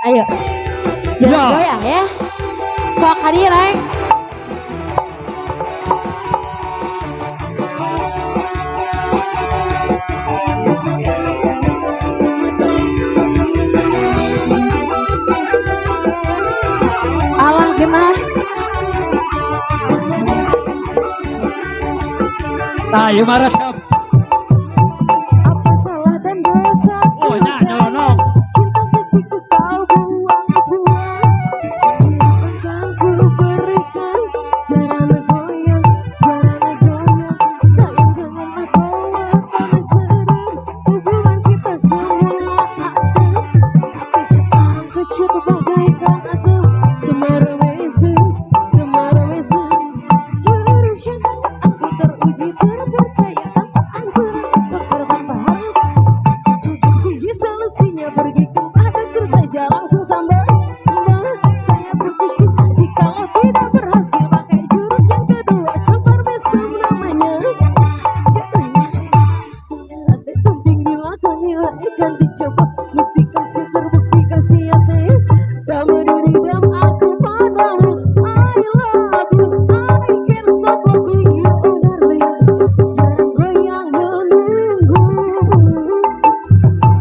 Ayo. Jangan goyang ya. Sok hadir, Reng. Alah genah. Nah, yuk marah siap. Apa salah dan dosa? Oh, nah, nyolong. Cinta suci ku kau buang-buang. Akan ku berikan. Jangan goyang, jangan goyang. Sayang janganlah bawa pada serem. Hubungan kita semula ada. Tapi sekarang kecut bagaikan asap. Semeremesu, semeremesu. Jurus yang sangat aku teruji terpercaya tanpa aturan dokter tanpa harus. Tutup siji solusinya pergi kemana dan saja langsung sambar. Saya putus cinta jikalau tidak berhasil pakai jurus yang kedua sebar mesum namanya. Hati penting dilakoni dan dicoba mesti kasih terbukti kasih hati. Kamu dendam aku padamu. I love you, I can't stop loving you, oh darling. Jangan goyang menunggu.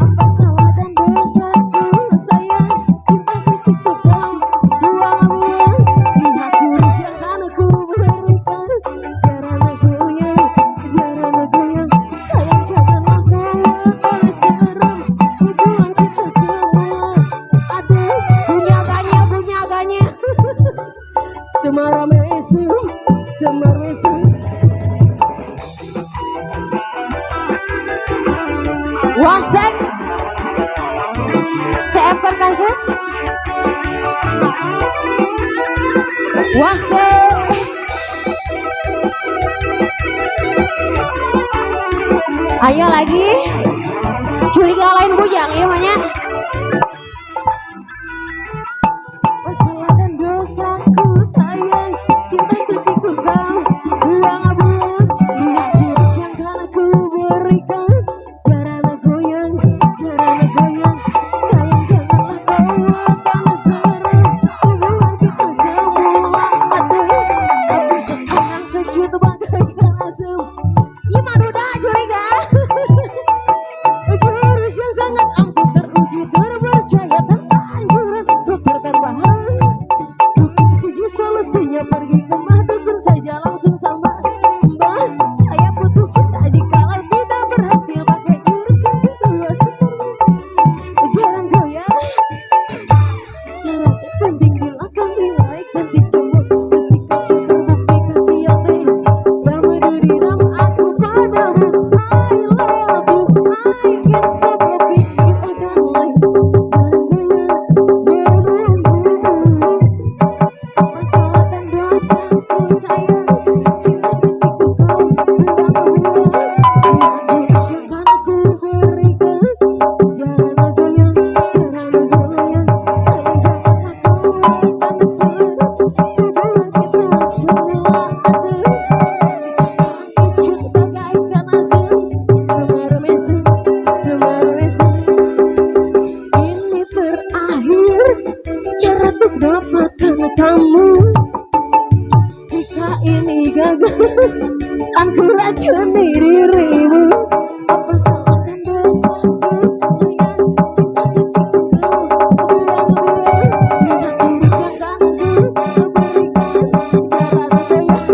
Apa salah dan dosaku sayang? Cinta suci ku kau buang-buang. Lihat jurus yang kan aku berikan. Jangan goyang, jangan goyang. Sayang janganlah bawa pada serem. Hubungan kita semua ada. Bunyi agaknya. Semaramesu, semaramesu. Wasen, CF kasih. Wasen. Ayo lagi. Curiga lain bujang, iya banyak. Salah dan dosaku sayang, cinta suci ku kau buang-buang. Lihat jurus yang kan aku berikan. Janganlah goyang, janganlah goyang. Sayang janganlah bawa pada serem. Hubungan kita semula ada. Tapi sekarang kecut bagaikan asap. Gimana udah curiga? Jurus yang sangat ampuh teruji terpercaya tanpa anjuran dokter tanpa harus. Cukup siji solusinya pergi ke dukun saja langsung sambar. Mbak, saya putus cinta jikalau tidak berhasil pakai jurus yang kedua seperti jangan goyang. Syarat penting dilakon dilaikan dicoba mesti kasih terbukti kasih hati. Kamu dendam aku padamu. I love you, I can't stop loving you, oh darling. Jangan goyang menunggu. Masalah dan dosaku sayang, cinta suci ku kau buang-buang. Lihat jurus yang kan aku berikan. Janganlah goyang, janganlah goyang. Sayang janganlah goyang pada serem. Hubungan kita semula ada. Sekarang kecut bagaikan asap. Semeremesu, semeremesu. Ini terakhir cara untuk dapatkan kamu. Jika ini gagal, kan ku racuni dirimu. Apa salah dan dosaku sayang, cinta suci ku kau buang-buang. Lihat jurus yang kan ku berikan. Jangan goyang,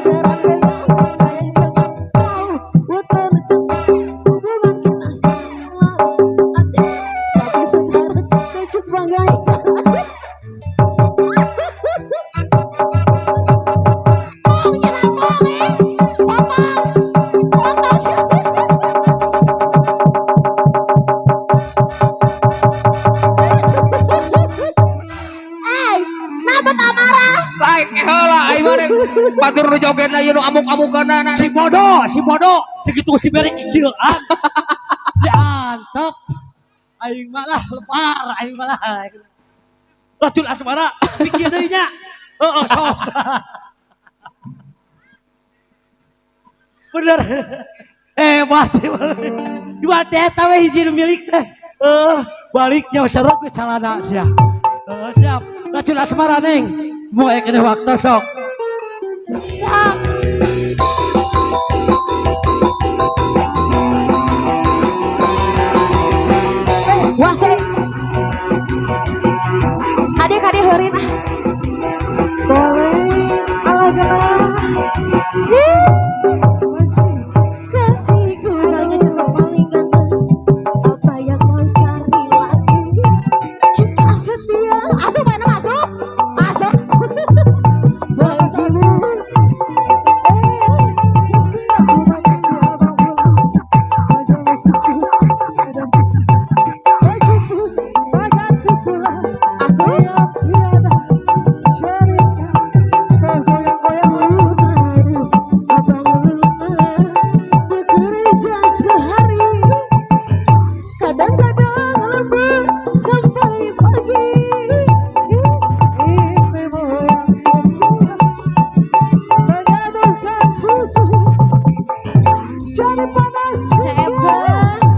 jangan goyang. Sayang jangan kau terus. Hubungan kita semula ada. Tapi sekarang kecut bagaikan Lain heula ai mah batur nu jogetna ieu nu amuk-amukeunna si bodoh segitu si beri kicilan diantep aing mah lah lepar aing mah lah racun asmara pikir deui nya heeh sok bener hebat ieu eta we hiji nu milik teh baliknya seru ke calana sia. Siap. Racun asmara neng. Mau kene waktu sok. Cak. Wase. Adik heureun ah. Boleh. Alah genah. Masih kasihku hanya cinta paling ganteng. Apa yang kau cari lagi? Cinta setia. Masuk mana masuk? Masuk. Bagimu. Setia aku banyak tiada pulang. Wajahmu kusut dan kusut. Bajuku baganti pulang. Siap tiada cerita. Bergoyang-goyang tahu. Abang lelah bekerja sehari. Kadang-kadang lembur sampai pagi. Istrimu yang setia menyadarkan susu. Jadi panas setia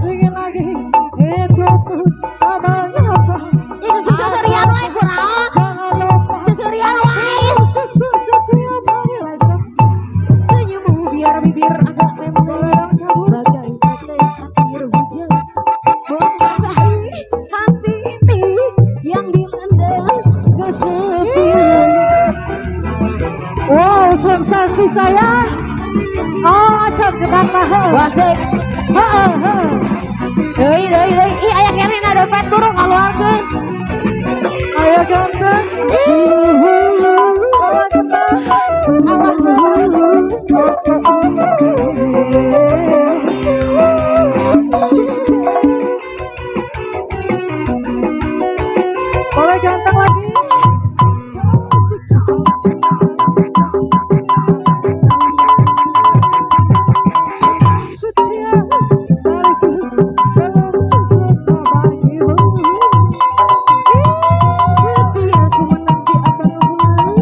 dingin lagi. Itu pun tak mengapa. Itu seserian wae kurang. Jangan lupa seserian wae. Susu setiap hari lagi. Senyummu biar bibir agak membelang cabut. Bagai tetes air hujan membasahi hati ini yang dilanda kesepian. Wow, sensasi saya. Oh, acap gedang lah. Wasik. Hei. Ih, aya kene na dompet burung keluarkeun. Aya ganteng. Boleh ganteng lagi. Setia dariku belum cukup bagimu. Setia ku menanti abang pulang.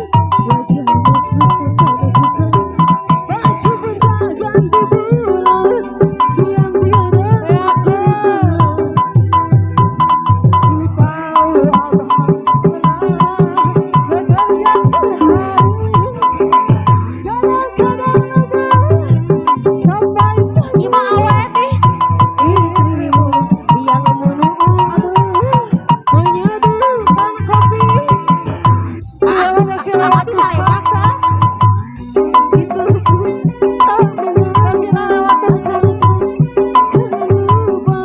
Wajahmu kusut dan kusut. Baju pun tak ganti pulang. Diam tiada cerita. Ku tahu abang bekerja sehari. Kadang-kadang lembur sampai pagi. Awet istrimu yang menunggu menyeduhkan kopi. Siapa laki-laki saka itu pun tak mengenal asalnya. Jangan lupa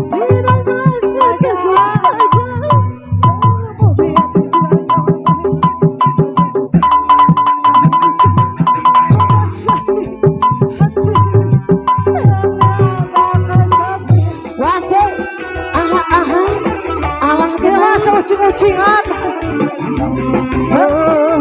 hiduplah saja. Wase, alah dewasa ucing-ucingan. Aduh.